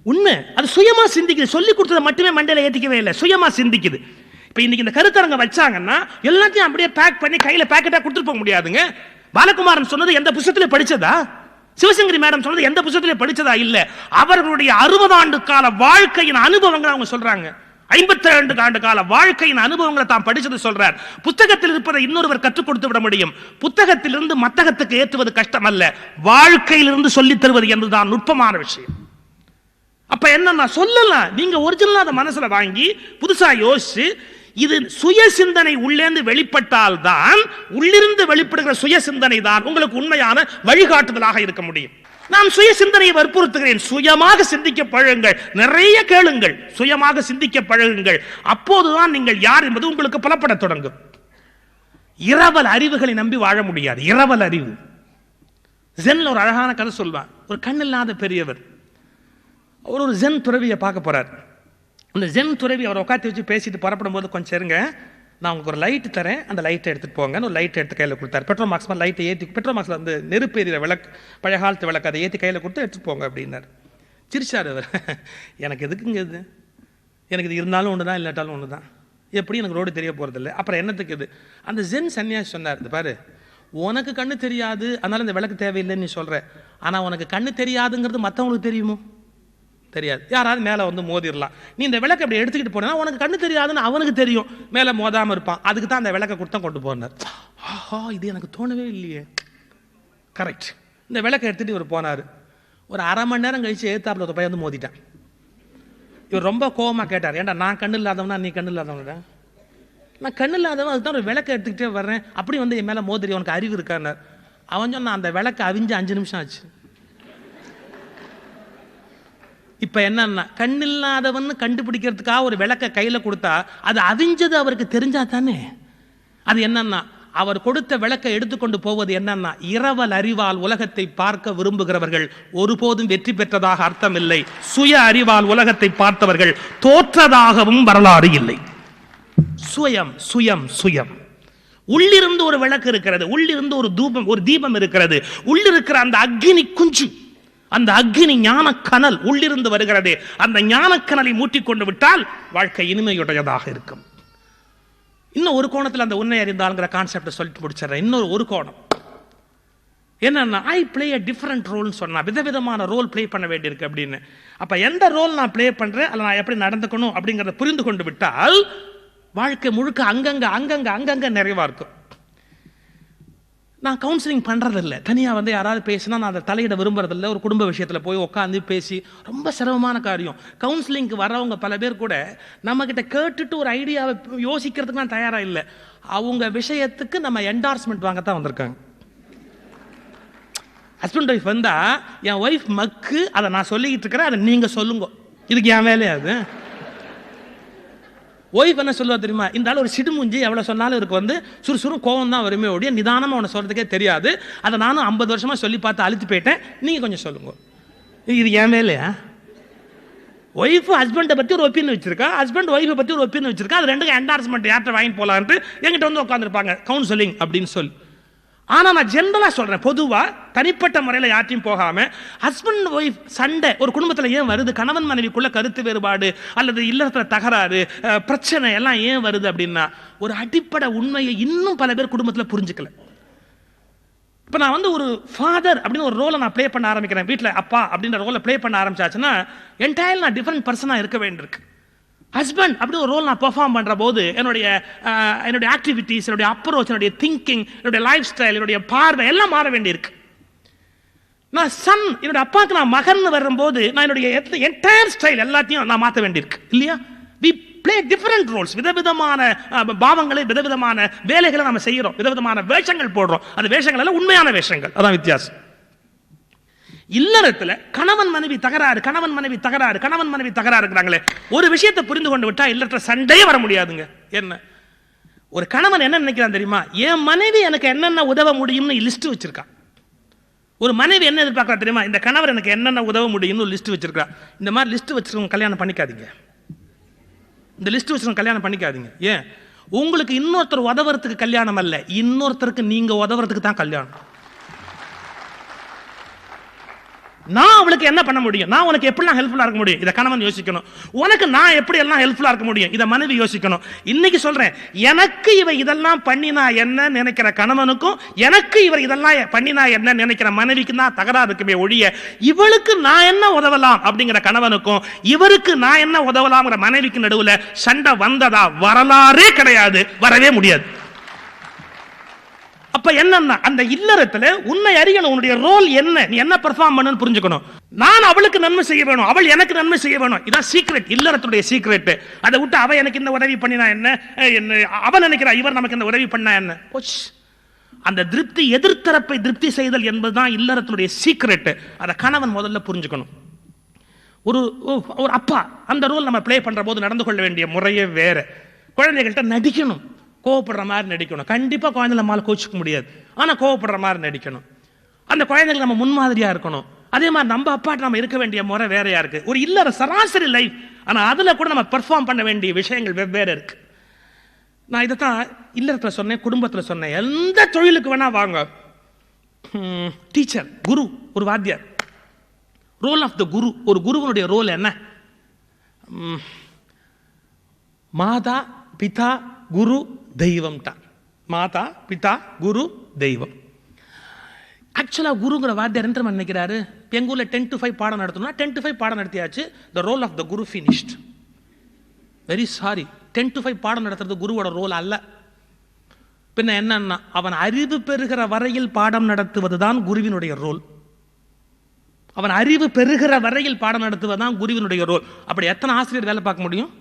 உண்மை. அது சுயமா சிந்திக்குது. சொல்லி கொடுத்ததை மட்டுமே மண்டையில ஏத்திக்கவே இல்லை, சுயமா சிந்திக்குது. இப்ப இன்னைக்கு இந்த கருத்தரங்க வச்சாங்கன்னா எல்லாத்தையும் அப்படியே பேக் பண்ணி கையில பேக்கெட்டா கொடுத்துட்டு போக முடியாதுங்க. பாலகுமாரன் சொன்னது எந்த புத்தகத்திலே படிச்சதா? சிவசங்கரி மேடம் சொன்னது எந்த புத்தகத்திலே படிச்சதா? இல்ல, அவர்களுடைய 60 ஆண்டு கால வாழ்க்கையின் அனுபவங்களை அவங்க சொல்றாங்க. 52 ஆண்டு கால வாழ்க்கையின் அனுபவங்களை தான் படிச்சது சொல்றார். புத்தகத்தில் இருப்பதை இன்னொருவர் கற்றுக் கொடுத்து விட முடியும். புத்தகத்திலிருந்து மத்தகத்துக்கு ஏற்றுவது கஷ்டம் அல்ல, வாழ்க்கையிலிருந்து சொல்லித் தருவது என்பதுதான் நுட்பமான விஷயம். அப்ப என்ன சொல்லலாம், நீங்க ஒரிஜினலா அதை மனசுல வாங்கி புதுசா யோசிச்சு, இது சுய சிந்தனை உள்ளேந்து வெளிப்பட்டால் தான், உள்ளிருந்து வெளிப்படுகிற சுய சிந்தனை தான் உங்களுக்கு உண்மையான வழிகாட்டுதலாக இருக்க முடியும். நான் சுய சிந்தனையை வற்புறுத்துகிறேன். சுயமாக சிந்திக்க பழகுங்கள், நிறைய கேளுங்கள், சுயமாக சிந்திக்க பழகுங்கள். அப்போதுதான் நீங்கள் யார் என்பது உங்களுக்கு புலப்பட தொடங்கும். இரவல் அறிவுகளை நம்பி வாழ முடியாது. இரவல் அறிவு. ஜென்ல ஒரு அழகான கதை சொல்வார். ஒரு கண்ணில்லாத பெரியவர் அவர் ஒரு ஜென் துறவியை பார்க்க போறார். அந்த ஜென் துறவி அவரை உட்காந்து வச்சு பேசிட்டு புறப்படும் போது, கொஞ்சம் இருங்க, நான் உங்களுக்கு ஒரு லைட் தரேன், அந்த லைட்டை எடுத்துட்டு போங்க. ஒரு லைட் எடுத்து கையில் கொடுத்தாரு. பெட்ரோல் மார்க்ஸ் லைட்டை ஏற்றி, பெட்ரோல் மார்க்ஸில் வந்து நெருப்பு எரியிற விளக்கு, பழைய காலத்து விளக்கு, அதை ஏற்றி கையில் கொடுத்து எடுத்துட்டு போங்க அப்படின்னாரு. சிரிச்சார் அவர். எனக்கு எதுக்குங்க இது, எனக்கு இது இருந்தாலும் ஒன்று தான், இல்லாட்டாலும் ஒன்று தான், எப்படி எனக்கு ரோடு தெரிய போகிறதில்ல, அப்புறம் என்னத்துக்கு இது? அந்த ஜென் சன்னியாசி சொன்னார், இது பாரு, உனக்கு கண்ணு தெரியாது, அதனால இந்த விளக்கு தேவையில்லைன்னு நீ சொல்ற, ஆனால் உனக்கு கண்ணு தெரியாதுங்கிறது மற்றவங்களுக்கு தெரியுமோ? தெரியாது. யாராவது மேலே வந்து மோதிரலாம். நீ இந்த விளக்கை அப்படி எடுத்துக்கிட்டு போனா உனக்கு கண்ணு தெரியாதுன்னு அவனுக்கு தெரியும், மேலே மோதாமல் இருப்பான். அதுக்கு தான் அந்த விளக்கை கொடுத்தா கொண்டு போனார். ஆஹா, இது எனக்கு தோணவே இல்லையே. கரெக்ட். இந்த விளக்கை எடுத்துட்டு இவர் போனார். ஒரு அரை மணி நேரம் கழிச்சு எழுத்தாப்புல ஒரு பையன் வந்து மோதிட்டான். இவர் ரொம்ப கோபமாக கேட்டார், ஏன்டா நான் கண்ணு இல்லாதவனா நீ கண்ணு இல்லாதவனடா? நான் கண்ணு இல்லாதவன், அதுதான் ஒரு விளக்கை எடுத்துக்கிட்டே வர்றேன், அப்படி வந்து என் மேலே மோதிரி, உனக்கு அறிவு இருக்கான்னார். அவன் சொன்னான், அந்த விளக்கை அவிஞ்சு 5 நிமிஷம் ஆச்சு. இப்ப என்னன்னா, கண்ணில்லாதவன் கண்டுபிடிக்கிறதுக்காக ஒரு விளக்க கையில கொடுத்தா அது அவிஞ்சது அவருக்கு தெரிஞ்சா தானே. அது என்னன்னா, அவர் கொடுத்த விளக்கை எடுத்துக்கொண்டு போவது என்னன்னா, இரவல் அறிவால் உலகத்தை பார்க்க விரும்புகிறவர்கள் ஒருபோதும் வெற்றி பெற்றதாக அர்த்தம் இல்லை. சுய அறிவால் உலகத்தை பார்த்தவர்கள் தோற்றதாகவும் வரலாறு இல்லை. சுயம் சுயம் சுயம். உள்ளிருந்து ஒரு விளக்கு இருக்கிறது, உள்ளிருந்து ஒரு தீபம் இருக்கிறது, உள்ளிருக்கிற அந்த அக்னி குஞ்சு, அந்த அக்னி ஞானக்கனல் உள்ளிருந்து வருகிறது. அந்த ஞானக்கனலை மூட்டிக்கொண்டு விட்டால் வாழ்க்கை இனிமையுடையதாக இருக்கும். இன்னும் ஒரு கோணத்தில் அந்த உன்னை அறிந்தால்ங்கிற கான்செப்டை சொல்லிட்டு முடிச்சிடறேன். இன்னொரு கோணம் என்னன்னா, ஐ பிளே அ டிஃபரெண்ட் ரோல்னு சொன்னா, விதவிதமான ரோல் பிளே பண்ண வேண்டியிருக்கு அப்படின்னு. அப்ப எந்த ரோல் நான் பிளே பண்றேன், அதில் நான் எப்படி நடந்துக்கணும் அப்படிங்கிறத புரிந்து கொண்டு விட்டால் வாழ்க்கை முழுக்க அங்கங்க அங்கங்க அங்கங்க நிறைவா இருக்கும். நான் கவுன்சிலிங் பண்ணுறதில்ல. தனியாக வந்து யாராவது பேசினா நான் அதை தலையிட விரும்புறதில்ல. ஒரு குடும்ப விஷயத்தில் போய் உட்காந்து பேசி ரொம்ப சிரமமான காரியம். கவுன்சிலிங்க்கு வரவங்க பல பேர் கூட நம்மக்கிட்ட கேட்டுட்டு ஒரு ஐடியாவை யோசிக்கிறதுக்கு நான் தயாராக இல்லை. அவங்க விஷயத்துக்கு நம்ம என்டார்ஸ்மெண்ட் வாங்கத்தான் வந்திருக்காங்க. ஹஸ்பண்ட் ஒய்ஃப் வந்தா, என் ஒய்ஃப் மக்கு, அதை நான் சொல்லிக்கிட்டு இருக்கிறேன், அதை நீங்கள் சொல்லுங்க, இதுக்கு என் வேலையாது. ஒய்ஃப் என்ன சொல்லுவா தெரியுமா, இந்த ஆள் ஒரு சிடுமுஞ்சி, எவ்வளோ சொன்னாலும் இவருக்கு வந்து சுறுசுறு கோவம் தான் வருமே ஓடிய, நிதானமாக அவனை சொல்கிறதுக்கே தெரியாது, அதை நானும் 50 வருஷமாக சொல்லி பார்த்து அழுத்து போயிட்டேன், நீங்கள் கொஞ்சம் சொல்லுங்க. இது என் வேலையா? ஒய்ஃபு ஹஸ்பண்டை பற்றி ஒரு ஒப்பீனியன் வச்சிருக்கா, ஹஸ்பண்ட் ஒய்ஃபை பற்றி ஒரு ஒப்பீனியன் வச்சிருக்கா, அது ரெண்டுக்கும் என்டார்ஸ்மெண்ட் யார்கிட்ட வாங்கிட்டு போகலான்ட்டு என்கிட்ட வந்து உட்காந்துருப்பாங்க, கவுன்சிலிங் அப்படின்னு சொல்லி. ஆனால் நான் ஜென்ரலாக சொல்கிறேன், பொதுவாக தனிப்பட்ட முறையில் யார்ட்டையும் போகாமல், ஹஸ்பண்ட் ஒய்ஃப் சண்டை ஒரு குடும்பத்தில் ஏன் வருது, கணவன் மனைவிக்குள்ள கருத்து வேறுபாடு அல்லது இல்லத்தில் தகராறு பிரச்சனை எல்லாம் ஏன் வருது அப்படின்னா, ஒரு அடிப்படை உண்மையை இன்னும் பல பேர் குடும்பத்தில் புரிஞ்சுக்கல. இப்போ நான் வந்து ஒரு ஃபாதர் அப்படின்னு ஒரு ரோலை நான் ப்ளே பண்ண ஆரம்பிக்கிறேன், வீட்டில் அப்பா அப்படின்ற ரோலை ப்ளே பண்ண ஆரம்பிச்சாச்சுன்னா என்டையர் நான் டிஃப்ரெண்ட் பர்சனாக இருக்க வேண்டியிருக்கு. ஹஸ்பண்ட் அப்படி ஒரு ரோல் நான் பெர்ஃபார்ம் பண்ணுற போது என்னுடைய ஆக்டிவிட்டீஸ், என்னுடைய அப்ரோச், என்னுடைய திங்கிங், என்னுடைய லைஃப் ஸ்டைல், என்னுடைய பார்வை எல்லாம் மாற வேண்டியிருக்கு. நான் சன், என்னுடைய அப்பாவுக்கு நான் மகன் வரும்போது நான் என்னுடைய என்டையர் ஸ்டைல் எல்லாத்தையும் நான் மாற்ற வேண்டியிருக்கு இல்லையா? We play different roles. விதவிதமான பாவங்களை, விதவிதமான வேலைகளை நம்ம செய்கிறோம், விதவிதமான வேஷங்கள் போடுறோம். அந்த வேஷங்கள் எல்லாம் உண்மையான வேஷங்கள், அதான் வித்தியாசம். இல்லறத்துல கணவன் மனைவி தகராறு, கணவன் மனைவி தகராறு, கணவன் மனைவி தகராறுங்கிறாங்களே, ஒரு விஷயத்தை புரிந்து கொண்டு விட்டா இல்லற சண்டையே வர முடியாதுங்க. என்ன ஒரு கணவன் என்ன நினைக்கிறான் தெரியுமா, என் மனைவி எனக்கு என்னென்ன உதவ முடியும்னு லிஸ்ட் வச்சிருக்கான். ஒரு மனைவி என்ன எதிர்பார்க்கறா தெரியுமா, இந்த கணவர் எனக்கு என்னென்ன உதவ முடியும்னு ஒரு லிஸ்ட் வச்சிருக்கா. இந்த மாதிரி லிஸ்ட் வச்சிருக்கவங்க கல்யாணம் பண்ணிக்காதீங்க. இந்த லிஸ்ட் வச்சிருக்கவங்க கல்யாணம் பண்ணிக்காதீங்க. ஏன்? உங்களுக்கு இன்னொருத்தர் உதவுறதுக்கு கல்யாணம் அல்ல, இன்னொருத்தருக்கு நீங்க உதவுறதுக்கு தான் கல்யாணம். நான் அவளுக்கு என்ன பண்ண முடியும், நான் உனக்கு எப்படிலாம் ஹெல்ப்ஃபுல்லா இருக்க முடியும், இதை கணவன் யோசிக்கணும். உனக்கு நான் எப்படி எல்லாம் ஹெல்ப்ஃபுல்லா இருக்க முடியும், இதை மனைவி யோசிக்கணும். இன்னைக்கு சொல்றேன், எனக்கு இவ இதெல்லாம் பண்ணினா என்ன நினைக்கிற கணவனுக்கும் எனக்கு இவர் இதெல்லாம் பண்ணினா என்ன நினைக்கிற மனைவிக்கு தான் தகராறு இருக்குமே ஒழிய, இவளுக்கு நான் என்ன உதவலாம் அப்படிங்கிற கணவனுக்கும் இவருக்கு நான் என்ன உதவலாம்ங்கிற மனைவிக்கு நடுவுல சண்டை வந்ததா வரலாறே கிடையாது, வரவே முடியாது. அப்ப என்னன்னா அந்த இல்லறத்துல உன்னை அறியணும், உன்னுடைய ரோல் என்ன, நீ என்ன பெர்ஃபார்ம் பண்ணனும் புரிஞ்சுக்கணும். நான் அவளுக்கு நன்மை செய்ய வேணும், அவள் எனக்கு நன்மை செய்ய வேணும், இதான் சீக்ரெட், இல்லறத்துடைய சீக்ரெட். அதை விட்டு அவ எனக்கு இந்த உதவி பண்ணினா என்ன, அவன் நினைக்கிறா இவர் நமக்கு இந்த உதவி பண்ணா என்ன, அந்த திருப்தி எதிர்த்தரப்பை திருப்தி செய்தல் என்பதுதான் இல்லறத்துடைய சீக்ரெட். அதை கணவன் முதல்ல புரிஞ்சுக்கணும். ஒரு அப்பா அந்த ரோல் நம்ம பிளே பண்ற போது நடந்து கொள்ள வேண்டிய முறையே வேற. குழந்தைகள்கிட்ட நடிக்கணும், கோவப்படுற மாதிரி நடிக்கணும். கண்டிப்பாக குழந்தைகளை நம்மளால கோச்சிக்க முடியாது, ஆனால் கோவப்படுற மாதிரி நடிக்கணும். அந்த குழந்தைகள் நம்ம முன்மாதிரியாக இருக்கணும். அதே மாதிரி நம்ம அப்பாட்ட நம்ம இருக்க வேண்டிய முறை வேறையா இருக்கு. ஒரு இல்லற சராசரி லைஃப், ஆனால் அதில் கூட நம்ம பெர்ஃபார்ம் பண்ண வேண்டிய விஷயங்கள் வெவ்வேறு இருக்கு. நான் இதை தான் இல்லறத்தில் சொன்னேன், குடும்பத்தில் சொன்னேன். எந்த தொழிலுக்கு வேணா வாங்க, டீச்சர், குரு, ஒரு வாத்தியார், ரோல் ஆஃப் த குரு. ஒரு குருவனுடைய ரோல் என்ன? மாதா பிதா குரு தெய்வம் தான். மாதா பிதா குரு தெய்வம். ஆக்சுவலா குருங்கிற வாத்தியார் என்ன நினைக்கிறாரு, எங்க ஊர்ல 10 to 5 பாடம் நடத்தணும்னா 10 to 5 பாடம் நடத்தியாச்சு, the role of the guru finished. Very sorry, 10 to 5 பாடம் நடத்துறது குருவோட ரோல் அல்ல. பின்ன என்னன்னா, அவன் அறிவு பெறுகிற வரையில் பாடம் நடத்துவதுதான் குருவினுடைய ரோல். அவன் அறிவு பெறுகிற வரையில் பாடம் நடத்துவதுதான் குருவினுடைய ரோல். அப்படி எத்தனை ஆசிரியர் வேலை பார்க்க முடியும்?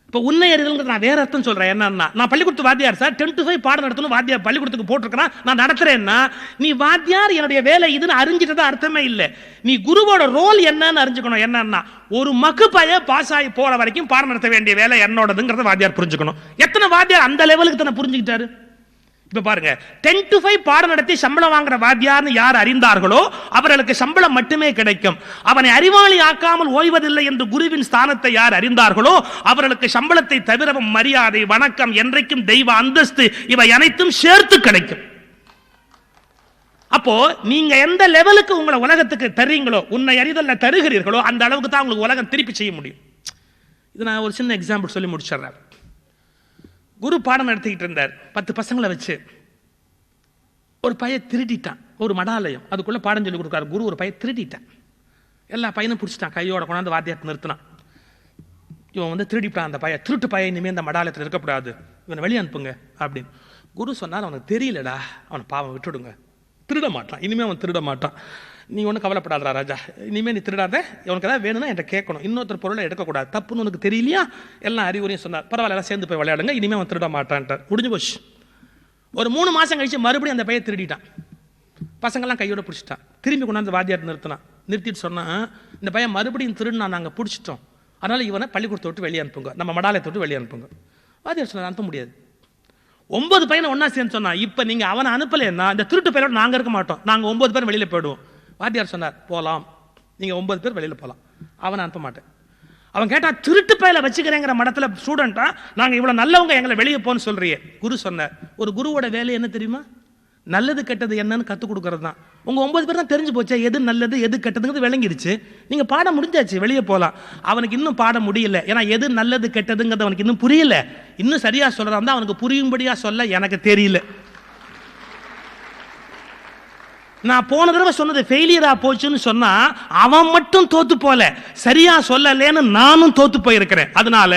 இப்போ உன்னை அறிதல் நான் வேற அர்த்தம் சொல்றேன். என்னன்னா, நான் பள்ளிக்கூடத்து வாத்தியார் சார், 10 to 5 பாடம் நடத்தணும், வாத்தியார் பள்ளிக்கூடத்துக்கு போட்டிருக்கிறேன், நான் நடத்துறேன்னா நீ வாத்தியார் என்னுடைய வேலை இதுன்னு அறிஞ்சிட்டதா அர்த்தமே இல்லை. நீ குருவோட ரோல் என்னன்னு அறிஞ்சுக்கணும். என்னன்னா, ஒரு மக்கு பைய பாஸ் ஆகி போற வரைக்கும் பாடம் நடத்த வேண்டிய வேலை என்னோடதுங்கிறத வாத்தியார் புரிஞ்சுக்கணும். எத்தனை வாத்தியார் அந்த லெவலுக்கு தானே புரிஞ்சுக்கிட்டாரு? இப்ப பாருங்க, 10 to 5 பாடம் நடத்தி சம்பளம் வாங்குற வாத்தியார்னு யார் அறிந்தார்களோ அவர்களுக்கு சம்பளம் மட்டுமே கிடைக்கும். அவனை அறிவாளி ஆக்காமல் ஓய்வதில்லை என்று குருவின் ஸ்தானத்தை யார் அறிந்தார்களோ அவர்களுக்கு சம்பளத்தை தவிரவும் மரியாதை, வணக்கம், என்றைக்கும் தெய்வ அந்தஸ்து, இவை அனைத்தும் சேர்த்து கிடைக்கும். அப்போ நீங்க எந்த லெவலுக்கு உங்களை உலகத்துக்கு தர்றீங்களோ, உன்னை அறிதல்ல தருகிறீர்களோ, அந்த அளவுக்கு தான் உங்களுக்கு உலகம் திருப்பி செய்ய முடியும். இது நான் ஒரு சின்ன எக்ஸாம்பிள் சொல்லி முடிச்சிடுறேன். குரு பாடம் நடத்திக்கிட்டு இருந்தார், 10 பசங்களை வச்சு. ஒரு பையன் திருடிட்டான், ஒரு மடாலயம், அதுக்குள்ள பாடம் சொல்லி கொடுக்காரு. குரு ஒரு பையன் திருடிட்டான், எல்லா பையனும் பிடிச்சிட்டான், கையோட கொண்டாந்து வாத்தியார் நிறுத்தினான். இவன் திருடிட்டான், அந்த பையன், திருட்டு பையன், இனிமேல் இந்த மடாலயத்தில் இருக்கக்கூடாது, இவனை வெளியே அனுப்புங்க அப்படின்னு. குரு சொன்னார், அவனுக்கு தெரியலடா, அவனை பாவம் விட்டுடுங்க, திருட மாட்டான், இனிமேல் அவன் திருட மாட்டான், நீ ஒன்றும் கவலைப்படாதா ராஜா, இனிமேல் நீ திருடாத, உனக்கு ஏதாவது வேணும்னா என்கிட்ட கேட்கணும், இன்னொருத்தர் பொருளை எடுக்கக்கூடாது, தப்புன்னு உனக்கு தெரியலையா, எல்லாம் அறிவுரையும் சொன்னார். பரவாயில்ல, எல்லாம் சேர்ந்து போய் விளையாடுங்க, இனிமேல் அவன் திருட மாட்டான்ட்டார். முடிஞ்சு போச்சு. ஒரு 3 மாதம் கழிச்சு மறுபடியும் அந்த பையன் திருடிட்டான், பசங்கள்லாம் கையோட பிடிச்சிட்டான், திரும்பி கொண்டாந்து வாத்தியார் நிறுத்தினான். நிறுத்திட்டு சொன்னான், இந்த பையன் மறுபடியும் திருடுனா நாங்கள் பிடிச்சிட்டோம், அதனால் இவனை பள்ளிக்கூடத்தை விட்டு வெளியே அனுப்புங்க, நம்ம மடாலயத்தை விட்டு வெளியே அனுப்புங்க. வாத்தியார் சொன்னார், அனுப்ப முடியாது. 9 பையனை ஒன்றா சேர்ந்து சொன்னான், இப்போ நீங்கள் அவனை அனுப்பலைன்னா இந்த திருட்டு பையனோட நாங்கள் இருக்க மாட்டோம், நாங்கள் 9 பேர் வெளியில் போயிடுவோம். வாத்தியார் சொன்னார், போகலாம், நீங்கள் 9 பேர் வெளியில் போகலாம், அவனை அனுப்ப மாட்டேன். அவன் கேட்டான், திருட்டு பையில வச்சுக்கிறேங்கிற மடத்தில் ஸ்டூடெண்ட்டா, நாங்கள் இவ்வளோ நல்லவங்க, எங்களை வெளியே போன்னு சொல்றியே. குரு சொன்னார், ஒரு குருவோட வேலை என்ன தெரியுமா? நல்லது கெட்டது என்னன்னு கற்றுக் கொடுக்கறது தான். உங்கள் 9 பேர் தான் தெரிஞ்சு போச்சே, எது நல்லது எது கெட்டதுங்கிறது விளங்கிடுச்சு, நீங்கள் பாடம் முடிஞ்சாச்சு, வெளியே போகலாம். அவனுக்கு இன்னும் பாடம் முடியல, ஏன்னா எது நல்லது கெட்டதுங்கிறது அவனுக்கு இன்னும் புரியல. இன்னும் சரியாக சொல்கிறான் தான், அவனுக்கு புரியும்படியாக சொல்ல எனக்கு தெரியல. நான் போன தடவை சொன்னது ஃபெயிலியரா போச்சுன்னு சொன்னா அவன் மட்டும் தோத்து போல, சரியா சொல்லலேன்னு நானும் தோத்து போயிருக்கிறேன். அதனால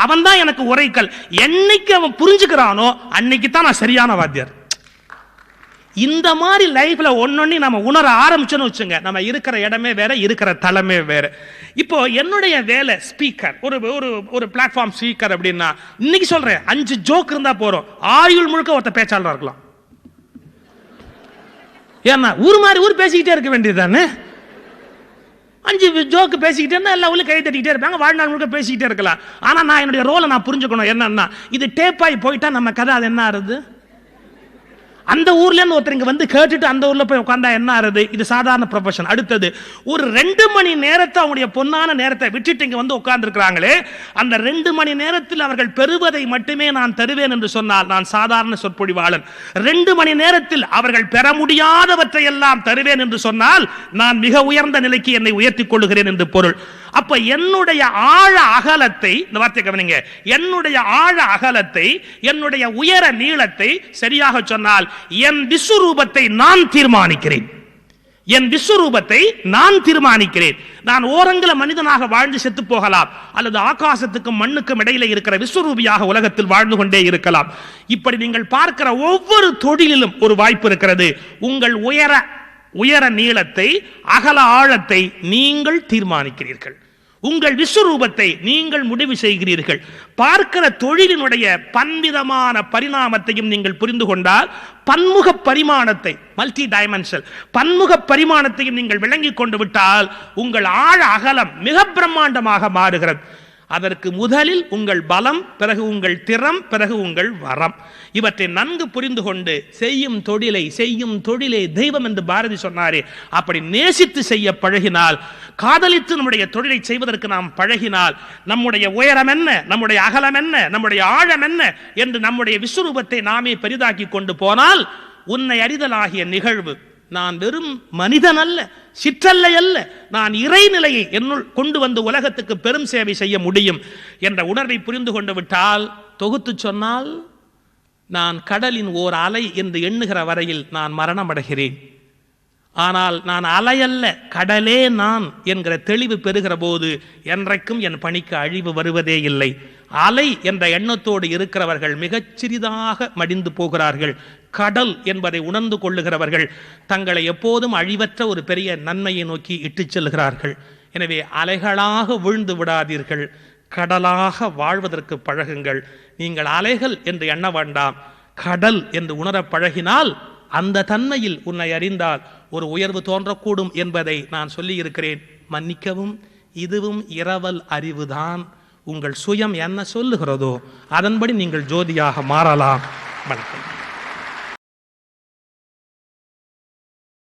அவன் தான் எனக்கு உரைக்கல். என்னைக்கு அவன் புரிஞ்சுக்கிறானோ அன்னைக்கு தான் நான் சரியான வாத்தியார். இந்த மாதிரி லைஃப்ல ஒன்னொன்னு நம்ம உணர ஆரம்பிச்சோன்னு வச்சுங்க, நம்ம இருக்கிற இடமே வேற, இருக்கிற தளமே வேற. இப்போ என்னுடைய வேலை ஸ்பீக்கர், ஒரு பிளாட்ஃபார்ம் ஸ்பீக்கர் அப்படின்னா, இன்னைக்கு சொல்றேன், 5 ஜோக் இருந்தா போறோம், ஆயுள் முழுக்க ஒருத்த பேச்சாளராக இருக்கலாம். ஏன்னா ஊர் மாதிரி ஊர் பேசிக்கிட்டே இருக்க வேண்டியது தானே. 5 ஜோக்கு பேசிக்கிட்டே எல்லா ஊர்ல கை தட்டிக்கிட்டே இருப்பாங்க, வாழ்நாள் முழுக்க பேசிக்கிட்டே இருக்கலாம். ஆனா நான் என்னுடைய ரோலை நான் புரிஞ்சுக்கணும். என்னன்னா, இது டேப் ஆகி போயிட்டா நம்ம கதை அது என்ன ஆறுது? அந்த ஊர்ல இருந்து ஒருத்தர் இங்க வந்து கேட்டுட்டு அந்த ஊர்ல போய் உட்கார்ந்தா என்ன ஆறுது? இது சாதாரண ப்ரொஃபஷன். அடுத்தது ஒரு 2 மணி நேரத்தை அவங்களுடைய பொன்னான நேரத்தை விட்டுட்டு இங்க வந்து உட்கார்ந்து இருக்கிறாங்களே, அந்த 2 மணி நேரத்தில் அவர்கள் பெறுவதை மட்டுமே நான் தருவேன் என்று சொன்னால் நான் சாதாரண சொற்பொழிவாளன். 2 மணி நேரத்தில் அவர்கள் பெற முடியாதவற்றை எல்லாம் தருவேன் என்று சொன்னால் நான் மிக உயர்ந்த நிலைக்கு என்னை உயர்த்திக் கொள்ளுகிறேன் என்று பொருள். அப்ப என்னுடைய ஆழ அகலத்தை, இந்த வார்த்தை கவனிங்க, என்னுடைய ஆழ அகலத்தை, என்னுடைய உயர நீளத்தை சரியாக சொன்னால் என் விஸ்வரூபத்தை நான் தீர்மானிக்கிறேன். என் விஸ்வரூபத்தை நான் தீர்மானிக்கிறேன். நான் ஓரங்கல மனிதனாக வாழ்ந்து செத்து போகலாம், அல்லது ஆகாசத்துக்கும் மண்ணுக்கும் இடையில இருக்கிற விஸ்வரூபியாக உலகத்தில் வாழ்ந்து கொண்டே இருக்கலாம். இப்படி நீங்கள் பார்க்கிற ஒவ்வொரு தொழிலிலும் ஒரு வாய்ப்பு இருக்கிறது. உங்கள் உயர நீளத்தை, அகல ஆழத்தை நீங்கள் தீர்மானிக்கிறீர்கள். உங்கள் விஸ்வரூபத்தை நீங்கள் முடிவு செய்கிறீர்கள். பார்க்கிற தொழிலினுடைய பன்விதமான பரிணாமத்தையும் நீங்கள் புரிந்து கொண்டால், பன்முக பரிமாணத்தை, மல்டி டைமென்ஷன் பன்முக பரிமாணத்தையும் நீங்கள் விளங்கிக் கொண்டு விட்டால் உங்கள் ஆழ அகலம் மிக பிரம்மாண்டமாக மாறுகிறது. அதற்கு முதலில் உங்கள் பலம், பிறகு உங்கள் திறம், பிறகு உங்கள் வரம். இவற்றை நன்கு புரிந்து கொண்டு செய்யும் தொழிலை தெய்வம் என்று பாரதி சொன்னாரே, அப்படி நேசித்து செய்ய பழகினால், காதலித்து நம்முடைய தொழிலை செய்வதற்கு நாம் பழகினால், நம்முடைய உயரம் என்ன, நம்முடைய அகலம் என்ன, நம்முடைய ஆழம் என்ன என்று நம்முடைய விஸ்வரூபத்தை நாமே பெரிதாக்கி கொண்டு போனால், உன்னை அறிதலாகிய நிகழ்வு, நான் வெறும் மனிதன் அல்ல, சிற்றல்லை அல்ல, நான் இறைநிலையை என்னுள் கொண்டு வந்து உலகத்துக்கு பெரும் சேவை செய்ய முடியும் என்ற உணர்வை புரிந்து கொண்டு விட்டால், தொகுத்து சொன்னால், நான் கடலின் ஓர் அலை என்று எண்ணுகிற வரையில் நான் மரணம் அடைகிறேன். ஆனால் நான் அலையல்ல, கடலே நான் என்கிற தெளிவு பெறுகிற போது என்றைக்கும் என் பணிக்கு அழிவு வருவதே இல்லை. அலை என்ற எண்ணத்தோடு இருக்கிறவர்கள் மிகச் சிறிதாக மடிந்து போகிறார்கள். கடல் என்பதை உணர்ந்து கொள்ளுகிறவர்கள் தங்களை எப்போதும் அழிவற்ற ஒரு பெரிய நன்மையை நோக்கி இட்டுச் செல்கிறார்கள். எனவே அலைகளாக வீழ்ந்து விடாதீர்கள், கடலாக வாழ்வதற்கு பழகுங்கள். நீங்கள் அலைகள் என்று எண்ண வேண்டாம், கடல் என்று உணர பழகினால் அந்த தன்மையில் உன்னை அறிந்தால் ஒரு உயர்வு தோன்றக்கூடும் என்பதை நான் சொல்லி இருக்கிறேன். மன்னிக்கவும், இதுவும் இரவல் அறிவுதான். உங்கள் சுயம் என்ன சொல்லுகிறதோ அதன்படி நீங்கள் ஜோதியாக மாறலாம். வணக்கம்.